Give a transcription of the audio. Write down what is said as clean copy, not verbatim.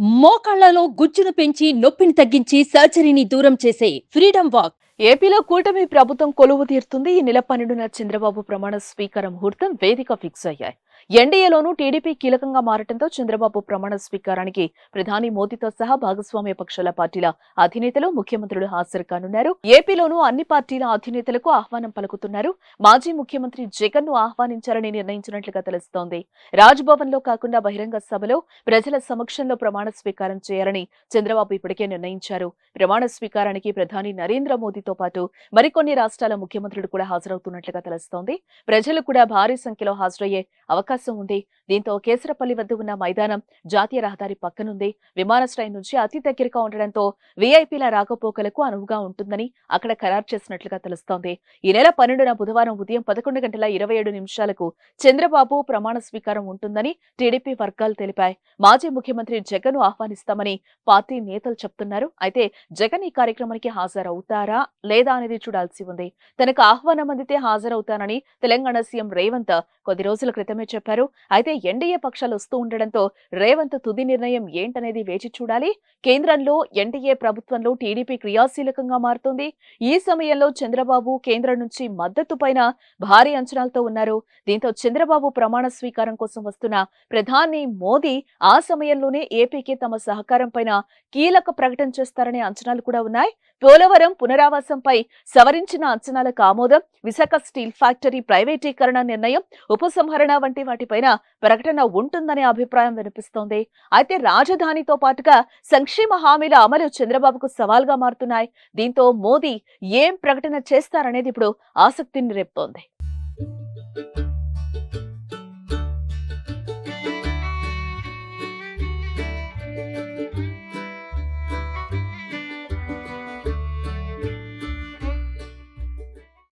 మోకాళ్లలో గుజ్జును పెంచి నొప్పిని తగ్గించి సర్జరీని దూరం చేసే ఫ్రీడమ్ వాక్. ఏపీలో కూటమి ప్రభుత్వం కొలువు తీరుతుంది. ఈ నెల 12న చంద్రబాబు ప్రమాణ స్వీకార ముహూర్తం వేదిక ఫిక్స్ అయ్యాయి. ఎన్డీఏలోనూ టీడీపీ కీలకంగా మారటంతో చంద్రబాబు ప్రమాణ స్వీకారానికి ప్రధాని మోదీతో సహా భాగస్వామ్య పక్షాల పార్టీల అధినేతలు, ముఖ్యమంత్రులు హాజరు కానున్నారు. ఏపీలోనూ అన్ని పార్టీల అధినేతలకు ఆహ్వానం పలుకుతున్నారు. మాజీ ముఖ్యమంత్రి జగన్ ను ఆహ్వానించాలని నిర్ణయించినట్లుగా తెలుస్తోంది. రాజ్భవన్ లో కాకుండా బహిరంగ సభలో ప్రజల సమక్షంలో ప్రమాణ స్వీకారం చేయాలని చంద్రబాబు ఇప్పటికే నిర్ణయించారు. ప్రమాణ స్వీకారానికి ప్రధాని నరేంద్ర మోదీతో పాటు మరికొన్ని రాష్ట్రాల ముఖ్యమంత్రులు కూడా హాజరవుతున్నట్లుగా తెలుస్తోంది. ప్రజలు కూడా భారీ సంఖ్యలో హాజరయ్యే అవకాశం ఉంది. దీంతో కేసరపల్లి వద్ద ఉన్న మైదానం జాతీయ రహదారి పక్కనుంది. విమానాశ్రయం నుంచి అతి దగ్గరగా ఉండడంతో వీఐపీల రాకపోకలకు అనువుగా ఉంటుందని అక్కడ ఖరారు చేసినట్లుగా తెలుస్తోంది. ఈ నెల 12న బుధవారం ఉదయం 11:27 చంద్రబాబు ప్రమాణ స్వీకారం ఉంటుందని టీడీపీ వర్గాలు తెలిపాయి. మాజీ ముఖ్యమంత్రి జగన్ ను ఆహ్వానిస్తామని పార్టీ నేతలు చెప్తున్నారు. అయితే జగన్ ఈ కార్యక్రమానికి హాజరవుతారా లేదా అనేది చూడాల్సి ఉంది. తనకు ఆహ్వానం అందితే హాజరవుతానని తెలంగాణ సీఎం రేవంత్ కొద్ది రోజుల క్రితమే చెప్పారు. అయితే ఎన్డీఏ పక్షాలు వస్తూ ఉండడంతో రేవంత్ తుది నిర్ణయం ఏంటనేది వేచి చూడాలి. కేంద్రంలో ఎన్డీఏ ప్రభుత్వంలో టీడీపీ క్రియాశీలకంగా మారుతోంది. ఈ సమయంలో చంద్రబాబు కేంద్రం నుంచి మద్దతు పైన భారీ అంచనాలతో ఉన్నారు. దీంతో చంద్రబాబు ప్రమాణ స్వీకారం కోసం వస్తున్న ప్రధాని మోదీ ఆ సమయంలోనే ఏపీకి తమ సహకారం పైన కీలక ప్రకటన చేస్తారనే అంచనాలు కూడా ఉన్నాయి. పోలవరం పునరావాసంపై సవరించిన అంచనాలకు ఆమోదం, విశాఖ స్టీల్ ఫ్యాక్టరీ ప్రైవేటీకరణ నిర్ణయం, ఉపసంహరణ వంటి వాటిపైన ప్రకటన ఉంటుందనే అభిప్రాయం వినిపిస్తోంది. అయితే రాజధానితో పాటుగా సంక్షేమ హామీల అమలు చంద్రబాబుకు సవాల్గా మారుతున్నాయి. దీంతో మోదీ ఏం ప్రకటన చేస్తారనేది ఇప్పుడు ఆసక్తిని రేపుతోంది.